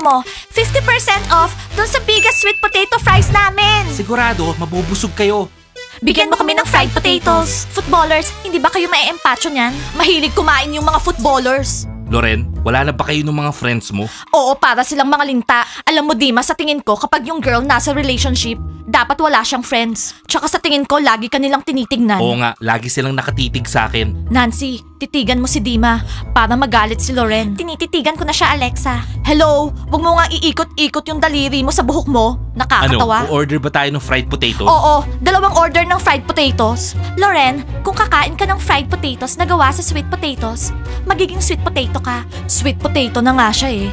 mo, 50% off dun sa biggest sweet potato fries namin. Sigurado, mabubusog kayo. Bigyan mo kami ng fried potatoes. Footballers, hindi ba kayo mae-empacho niyan? Mahilig kumain yung mga footballers. Loren, wala na ba kayo ng mga friends mo? Oo, para silang mga linta. Alam mo, Dima, sa tingin ko, kapag yung girl nasa relationship, dapat wala siyang friends. Tsaka sa tingin ko, lagi ka nilang tinitignan. Oo nga, lagi silang nakatitig sa akin. Nancy, titigan mo si Dima para magalit si Loren. Tinititigan ko na siya, Alexa. Hello, wag mo nga iikot-ikot yung daliri mo sa buhok mo. Nakakatawa. Ano, order ba tayo ng fried potatoes? Oo, 2 order ng fried potatoes. Loren, kung kakain ka ng fried potatoes na gawa sa sweet potatoes, magiging sweet potato ka. Sweet potato na nga siya eh.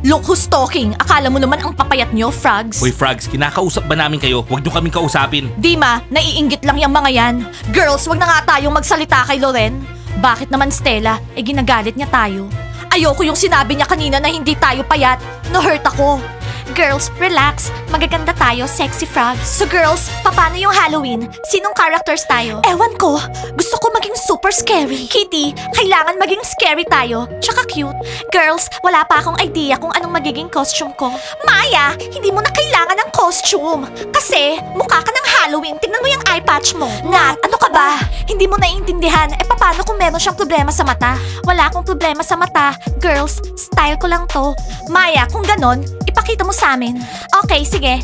Look who's talking. Akala mo naman ang papayat nyo, frogs? Hoy frogs, kinakausap ba namin kayo? Huwag nyo kaming kausapin. Dima, naiinggit lang yung mga yan. Girls, wag na nga tayong magsalita kay Loren. Bakit naman Stella? Ginagalit niya tayo. Ayoko yung sinabi niya kanina na hindi tayo payat. Na-hurt ako. Girls, relax. Magaganda tayo, sexy frogs. So girls, paano yung Halloween? Sinong characters tayo? Ewan ko. Gusto ko maging super scary. Kitty, kailangan maging scary tayo. Tsaka cute. Girls, wala pa akong idea kung anong magiging costume ko. Maya, hindi mo na kailangan ng costume. Kasi, mukha ka ng Halloween. Tingnan mo yung eye patch mo. Nat, ano ka ba? Hindi mo naiintindihan. Paano kung meron siyang problema sa mata? Wala akong problema sa mata. Girls, style ko lang to. Maya, kung ganon, ipakita mo sa amin. Okay, sige.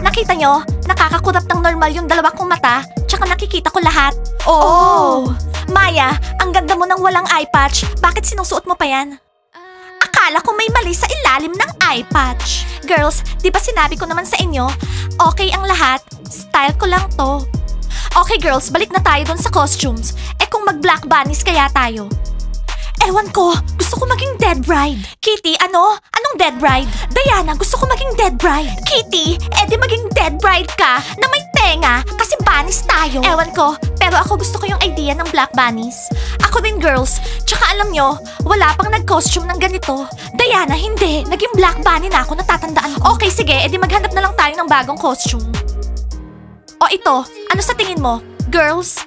Nakita nyo? Nakakakurap ng normal yung 2 kong mata, tsaka nakikita ko lahat. Oh! Maya, ang ganda mo ng walang eye patch. Bakit sinusuot mo pa yan? Akala ko may mali sa ilalim ng eye patch. Girls, di ba sinabi ko naman sa inyo, okay ang lahat, style ko lang to. Okay girls, balik na tayo dun sa costumes. Kung mag-black bunnies kaya tayo? Ewan ko, gusto ko maging dead bride. Kitty, ano? Anong dead bride? Diana, gusto ko maging dead bride. Kitty, edi maging dead bride ka na may tenga kasi bunnies tayo. Ewan ko, pero ako gusto ko yung idea ng black bunnies. Ako din girls, tsaka alam nyo, wala pang nag-costume ng ganito. Diana, hindi. Naging black bunny na ako, natatandaan ko. Okay, sige, edi maghanap na lang tayo ng bagong costume. O ito, ano sa tingin mo? Girls?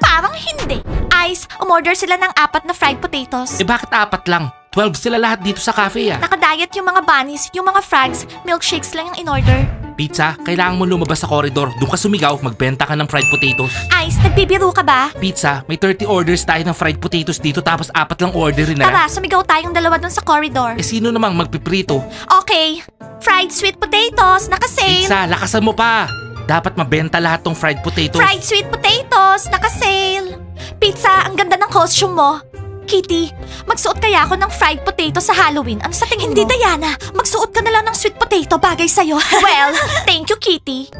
Parang hindi. Ice, umorder sila ng 4 na fried potatoes. Bakit 4 lang? 12 sila lahat dito sa cafe Nakadiet yung mga bunnies, yung mga frogs, milkshakes lang yung in-order. Pizza, kailangan mo lumabas sa corridor. Doon ka sumigaw, magbenta ka ng fried potatoes. Ice, nagbibiro ka ba? Pizza, may 30 orders tayo ng fried potatoes dito tapos 4 lang orderin na. Tara, sumigaw tayong 2 dun sa corridor. Sino namang magpiprito? Okay, fried sweet potatoes, naka-sale. Pizza, lakasan mo pa. Dapat mabenta lahat tong fried potatoes. Fried sweet potatoes, naka-sale. Pizza, ang ganda ng costume mo. Kitty, magsuot kaya ako ng fried potato sa Halloween. Ano sa tingin mo? Hindi, Diana. Magsuot ka na lang ng sweet potato, bagay sa'yo. Well, thank you, Kitty.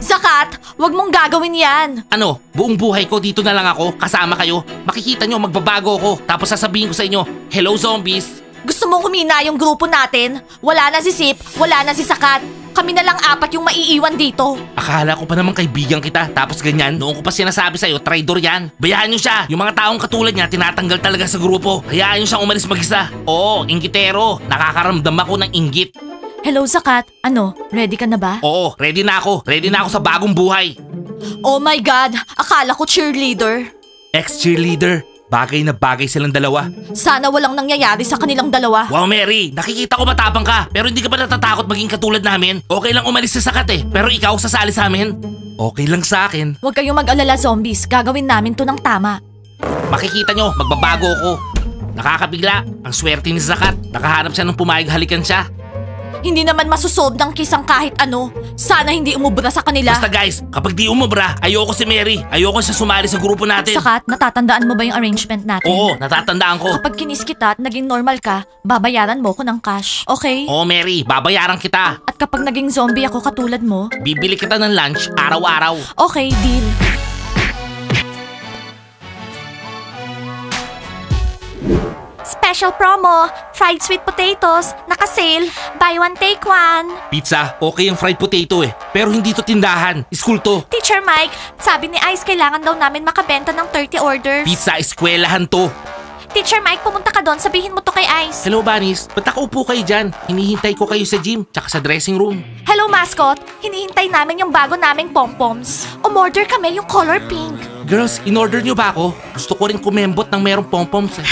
Zakat, wag mong gagawin yan. Ano, buong buhay ko dito na lang ako, kasama kayo. Makikita nyo, magbabago ako. Tapos sasabihin ko sa inyo, hello zombies. Gusto mong humina yung grupo natin? Wala na si Sip, wala na si Sakat. Kami na lang 4 yung maiiwan dito. Akala ko pa naman kaibigan kita, tapos ganyan. Noong ko pa sinasabi sa'yo, traidor yan. Bayaan nyo siya. Yung mga taong katulad niya, tinatanggal talaga sa grupo. Hayaan nyo siyang umalis mag-isa. Oo, inggitero. Nakakaramdam ako ng inggit. Hello, Zakat. Ano, ready ka na ba? Oo, ready na ako. Ready na ako sa bagong buhay. Oh my God, akala ko cheerleader. Ex-cheerleader. Bagay na bagay silang dalawa. Sana walang nangyayari sa kanilang dalawa. Wow, Mary, nakikita ko matapang ka. Pero hindi ka ba natatakot maging katulad namin? Okay lang umalis sa Sakat pero ikaw sasali sa amin? Okay lang sa akin. Huwag kayong mag-alala zombies, gagawin namin to ng tama. Makikita nyo, magbabago ako. Nakakabigla, ang swerte ni Sakat. Nakahanap siya ng pumayag halikan siya. Hindi naman masusolve ng kisang kahit ano. Sana hindi umubra sa kanila. Basta guys, kapag di umubra, ayoko si Mary. Ayoko siya sumali sa grupo natin. Sakat, natatandaan mo ba yung arrangement natin? Oo, natatandaan ko. Kapag kinis kita at naging normal ka, babayaran mo ko ng cash. Okay? Oo, Mary, babayaran kita. At kapag naging zombie ako katulad mo, bibili kita ng lunch araw-araw. Okay, deal. Special promo, fried sweet potatoes, naka-sale, buy one take one. Pizza, okay yung fried potato pero hindi to tindahan, school to. Teacher Mike, sabi ni Ice kailangan daw namin makabenta ng 30 orders. Pizza, eskwelahan to. Teacher Mike, pumunta ka doon, sabihin mo to kay Ice. Hello, Bunnies. Ba't nakaupo kayo dyan? Hinihintay ko kayo sa gym, tsaka sa dressing room. Hello, mascot. Hinihintay namin yung bago naming pom-poms. Umorder kami yung color pink. Girls, in-order nyo ba ako? Gusto ko rin kumembot ng merong pom-poms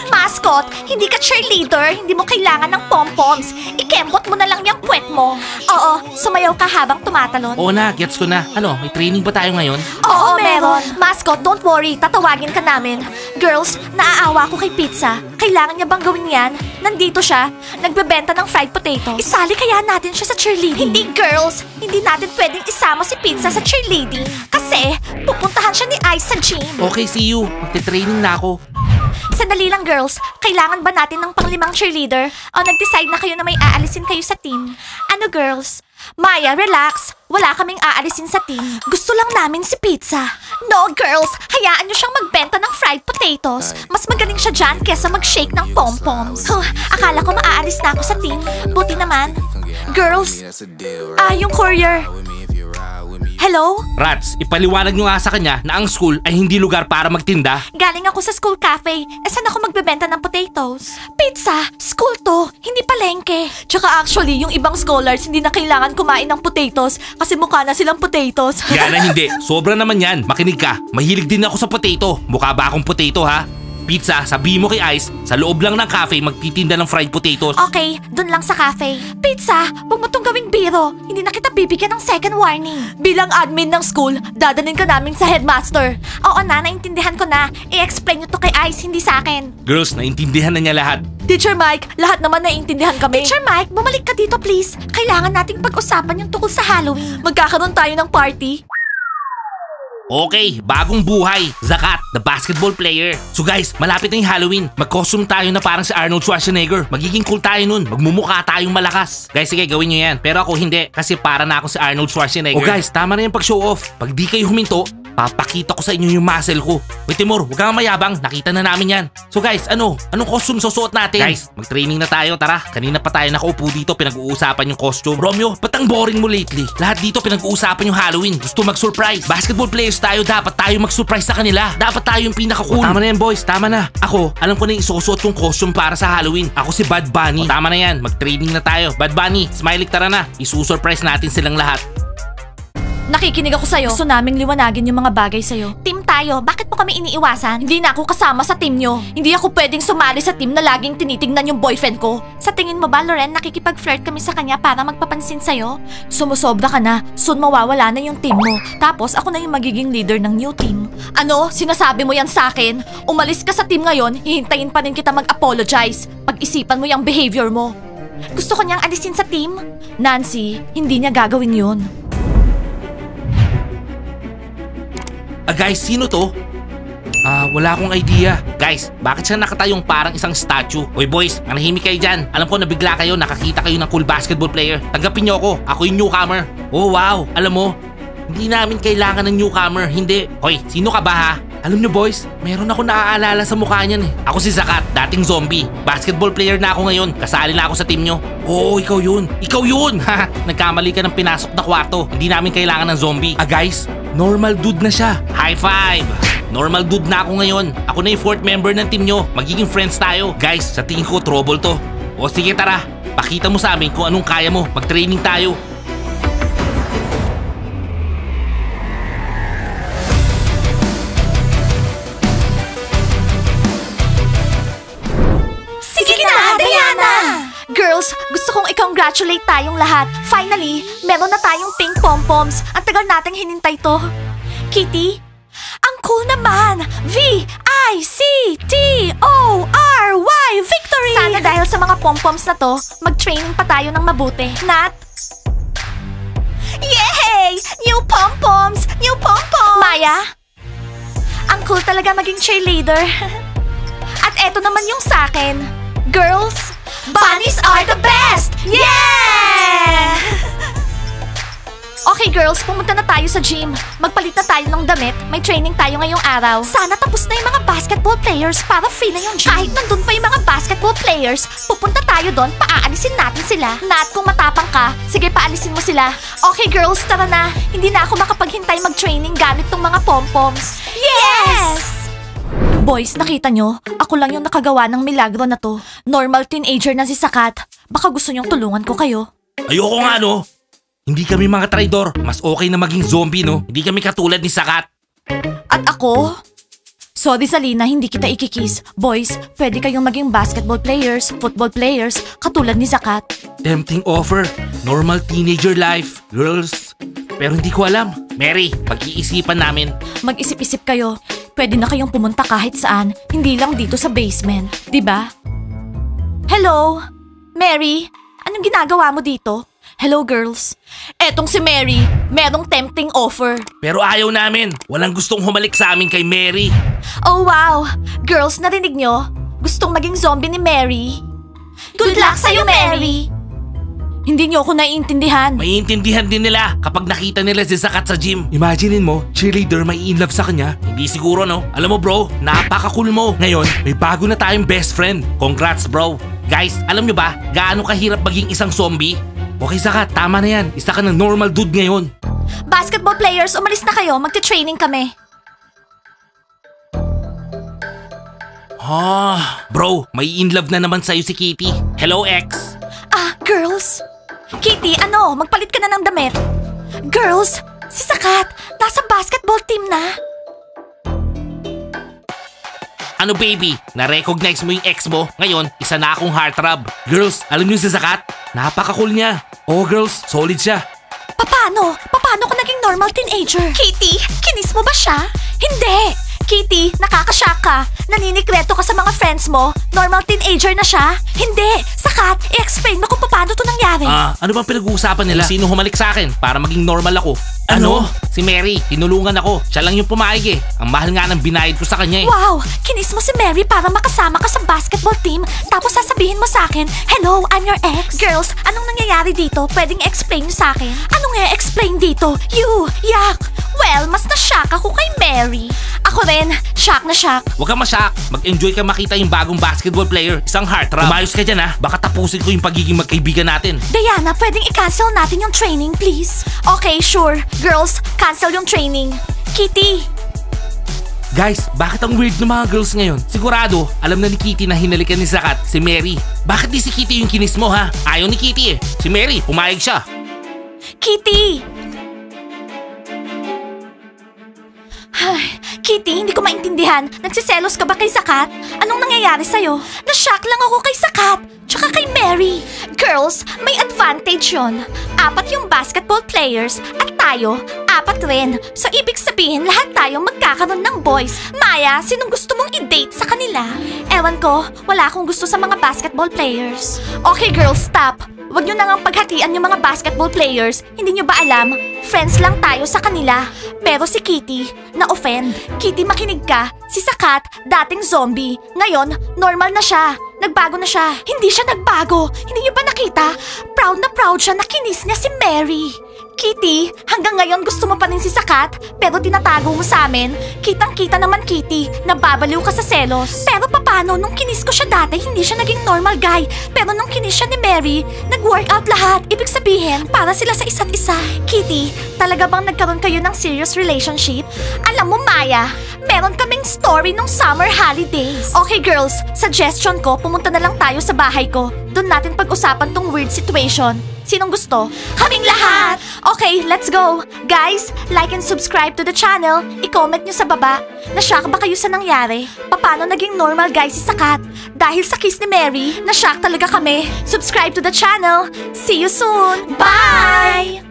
Mascot, hindi ka cheerleader, hindi mo kailangan ng pom-poms. Ikembot mo na lang yung puwet mo. Oo, sumayaw ka habang tumatalon. Oo na, gets ko na. Ano, may training ba tayo ngayon? Oo, meron. Mascot, don't worry, tatawagin ka namin. Girls, naaawa ko kay Pizza. Kailangan niya bang gawin yan? Nandito siya, nagbebenta ng fried potatoes. Isali kaya natin siya sa cheerleading? Hindi, girls. Hindi natin pwedeng isama si Pizza sa cheerleading. Kasi, pupuntahan siya ni Ice sa gym. Okay, see you. Magte-training na ako. Sandali lang, girls. Kailangan ba natin ng panglimang cheerleader? O nag-decide na kayo na may aalisin kayo sa team? Ano, girls? Maya, relax. Wala kaming aalisin sa team. Gusto lang namin si Pizza. No, girls. Hayaan niyo siyang magbenta ng fried potatoes. Mas magaling siya dyan kesa mag-shake ng pom-poms. Akala ko maaalis na ako sa team. Buti naman. Girls, yung courier. Hello? Rats, ipaliwanag nyo nga sa kanya na ang school ay hindi lugar para magtinda. Galing ako sa school cafe. Saan ako magbebenta ng potatoes? Pizza! School to! Hindi palengke. Tsaka actually, yung ibang scholars hindi na kailangan kumain ng potatoes kasi mukha na silang potatoes. Gana hindi. Sobra naman yan. Makinig ka. Mahilig din ako sa potato. Mukha ba akong potato ha? Pizza, sabihin mo kay Ice, sa loob lang ng cafe magtitinda ng fried potatoes. Okay, dun lang sa cafe. Pizza, huwag mo tong gawing biro. Hindi na kita bibigyan ng second warning. Bilang admin ng school, dadanin ka namin sa headmaster. Oo na, naintindihan ko na. I-explain nyo to kay Ice, hindi sa akin. Girls, naintindihan na niya lahat. Teacher Mike, lahat naman naiintindihan kami. Teacher Mike, bumalik ka dito please. Kailangan nating pag-usapan yung tungkol sa Halloween. Magkakaroon tayo ng party. Okay, bagong buhay. Zakat, the basketball player. So guys, malapit na yung Halloween. Mag-costume tayo na parang si Arnold Schwarzenegger. Magiging cool tayo nun. Magmumukha tayong malakas. Guys, sige, gawin nyo yan. Pero ako hindi, kasi para na ako si Arnold Schwarzenegger. Oh guys, tama na yung pag-show off. Pag di kayo huminto, papakita ko sa inyo yung muscle ko. Wait, Timur, huwag kang mayabang. Nakita na namin yan. So guys, anong costume susuot natin? Guys, mag-training na tayo, tara. Kanina pa tayo nakaupo dito, pinag-uusapan yung costume. Romeo, ba't ang boring mo lately? Lahat dito pinag-uusapan yung Halloween. Gusto mag-surprise. Basketball players tayo, dapat tayo mag-surprise sa kanila. Dapat tayo yung pinaka-cool. Tama na yan, boys, tama na. Ako, alam ko na yung isusuot kong costume para sa Halloween. Ako si Bad Bunny. Tama na yan, mag-training na tayo. Bad Bunny, Smiley, tara na. Isusurprise natin silang lahat. Nakikinig ako sa'yo. Gusto naming liwanagin yung mga bagay sa'yo. Team tayo, bakit mo kami iniiwasan? Hindi na ako kasama sa team nyo. Hindi ako pwedeng sumali sa team na laging tinitignan yung boyfriend ko. Sa tingin mo ba, Loren, nakikipag-flirt kami sa kanya para magpapansin sa'yo? Sumusobra ka na. Soon mawawala na yung team mo. Tapos ako na yung magiging leader ng new team. Ano? Sinasabi mo yan sa akin? Umalis ka sa team ngayon, hihintayin pa rin kita mag-apologize. Pag-isipan mo yung behavior mo. Gusto ko niyang alisin sa team? Nancy, hindi niya gagawin yun. Guys, sino to? Wala akong idea. Guys, bakit siya nakatayong parang isang statue? Oy boys, manahimik kayo dyan. Alam ko nabigla kayo, nakakita kayo ng cool basketball player. Tanggapin niyo ako, ako yung newcomer. Oh wow, alam mo, hindi namin kailangan ng newcomer, hindi. Hoy, sino ka ba ha? Alam niyo boys, meron ako naaalala sa mukha niyan eh. Ako si Zakat, dating zombie. Basketball player na ako ngayon, kasali na ako sa team niyo. Oo, ikaw yun. Ikaw yun! Nagkamali ka ng pinasok na kwarto. Hindi namin kailangan ng zombie. Guys, normal dude na siya. High five! Normal dude na ako ngayon. Ako na yung fourth member ng team nyo. Magiging friends tayo. Guys, sa tingin ko trouble to. O sige tara, pakita mo sa amin kung anong kaya mo. Mag-training tayo. Sige na, Diana! Girls, gusto kong i-congratulate tayong lahat. Finally, meron na tayong pink pom-poms. Ang tagal nating hinintay to. Kitty? Ang cool naman! V-I-C-T-O-R-Y! Victory! Sana dahil sa mga pom-poms na to, mag-training pa tayo ng mabuti. Nat? Yay! New pom-poms! New pom-poms! Maya? Ang cool talaga maging cheerleader. At eto naman yung sakin. Girls, bunnies are the best! Yeah! Okay girls, pumunta na tayo sa gym. Magpalit na tayo ng damit. May training tayo ngayong araw. Sana tapos na yung mga basketball players para free na yung gym. Kahit nandun pa yung mga basketball players, pupunta tayo doon, paaalisin natin sila. Nat, kung matapang ka, sige paalisin mo sila. Okay girls, tara na. Hindi na ako makapaghintay mag-training gamit tong mga pom-poms. Yes! Boys, nakita nyo? Ako lang yung nakagawa ng milagro na to. Normal teenager na si Sakat. Baka gusto nyong tulungan ko kayo. Ayoko nga no. Hindi kami mga traidor. Mas okay na maging zombie no. Hindi kami katulad ni Sakat. At ako? Sorry Zalina, hindi kita ikikiss. Boys, pwede kayong maging basketball players, football players, katulad ni Zakat. Tempting offer. Normal teenager life. Girls. Pero hindi ko alam. Mary, pag-iisipan namin. Mag-isip-isip kayo. Pwede na kayong pumunta kahit saan, hindi lang dito sa basement, di ba? Hello? Mary? Anong ginagawa mo dito? Hello girls. Etong si Mary, merong tempting offer. Pero ayaw namin. Walang gustong humalik sa amin kay Mary. Oh wow! Girls, narinig nyo? Gustong maging zombie ni Mary. Good luck sa'yo, Mary! Hindi nyo ako naiintindihan. Maiintindihan din nila kapag nakita nila si Zakat sa gym. Imaginein mo, cheerleader may in love sa kanya. Hindi siguro no? Alam mo bro, napaka-cool mo. Ngayon, may bago na tayong best friend. Congrats bro. Guys, alam nyo ba, gaano kahirap maging isang zombie? Okay Zakat, tama na yan. Isa ka ng normal dude ngayon. Basketball players, umalis na kayo. Magte-training kami. Bro, may in love na naman sa'yo si Kitty. Hello ex. Girls? Kitty, magpalit ka na ng damit. Girls, si Zakat, nasa basketball team na. Ano baby, na-recognize mo yung ex mo? Ngayon, isa na akong heartthrob. Girls, alam niyo si Zakat? Napaka-cool niya. Oh girls, solid siya. Paano? Paano ka naging normal teenager? Kitty, kinis mo ba siya? Hindi! Kitty, nakakashock ka. Naninikreto ka sa mga friends mo. Normal teenager na siya. Hindi! Zakat, i-explain mo kung paano to nangyari. Ano bang pinag-uusapan nila? Sino humalik sa akin para maging normal ako? Ano? Si Mary, tinulungan ako. Siya lang yung pumayag eh. Ang mahal nga ng binayad ko sa kanya eh. Wow! Kinis mo si Mary para makasama ka sa basketball team. Tapos sasabihin mo sa akin, hello, I'm your ex. Girls, anong nangyayari dito? Pwedeng explain sa akin? Anong i-explain dito? You! Yak! Well, mas na-shock ako kay Mary. Ako rin, shock na shock. Huwag kang ma-shock. Mag-enjoy ka makita yung bagong basketball player. Isang heartthrob. Umayos ka dyan ha. Baka tapusin ko yung pagiging magkaibigan natin. Diana, pwedeng i-cancel natin yung training, please? Okay, sure. Girls, cancel yung training. Kitty! Guys, bakit ang weird ng mga girls ngayon? Sigurado, alam na ni Kitty na hinalikan ni Zakat si Mary. Bakit di si Kitty yung kinis mo ha? Ayaw ni Kitty eh. Si Mary, pumayag siya. Kitty! Kitty, hindi ko maintindihan. Nagsiselos ka ba kay Zakat? Anong nangyayari sa'yo? Na-shock lang ako kay Zakat, tsaka kay Mary. Girls, may advantage yon. 4 yung basketball players at tayo, 4 rin. So ibig sabihin, lahat tayo magkakaroon ng boys. Maya, sinong gusto mong i-date sa kanila? Ewan ko, wala akong gusto sa mga basketball players. Okay girls, stop. Huwag nyo nang paghatian yung mga basketball players. Hindi nyo ba alam? Friends lang tayo sa kanila. Pero si Kitty, na-offend. Kitty, makinig ka. Si Zakat, dating zombie. Ngayon, normal na siya. Nagbago na siya. Hindi siya nagbago. Hindi nyo ba nakita? Proud na proud siya na kinis niya si Mary. Kitty, hanggang ngayon gusto mo pa rin si Zakat, pero tinatago mo sa amin. Kitang-kita naman, Kitty, nababaliw ka sa selos. Pero papano, nung kinis ko siya dati, hindi siya naging normal guy. Pero nung kinis siya ni Mary, nag-workout lahat. Ibig sabihin, para sila sa isa't isa. Kitty, talaga bang nagkaroon kayo ng serious relationship? Alam mo, Maya, meron kaming story nung summer holidays. Okay, girls, suggestion ko, pumunta na lang tayo sa bahay ko. Doon natin pag-usapan tong weird situation. Sinong gusto? Kaming lahat! Okay, let's go! Guys, like and subscribe to the channel. I-comment nyo sa baba. Na-shock ba kayo sa nangyari? Paano naging normal guy si Zakat? Dahil sa kiss ni Mary, na-shock talaga kami. Subscribe to the channel. See you soon! Bye!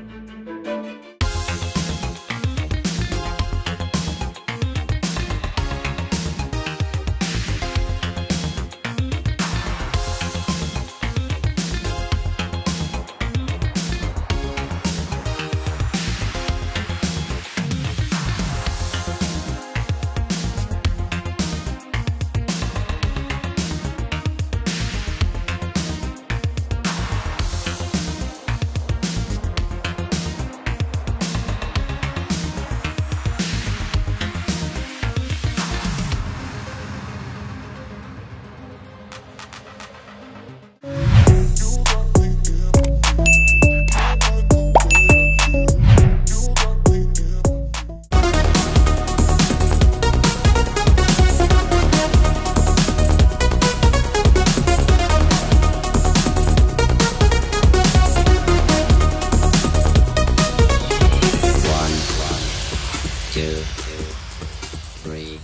Two, three.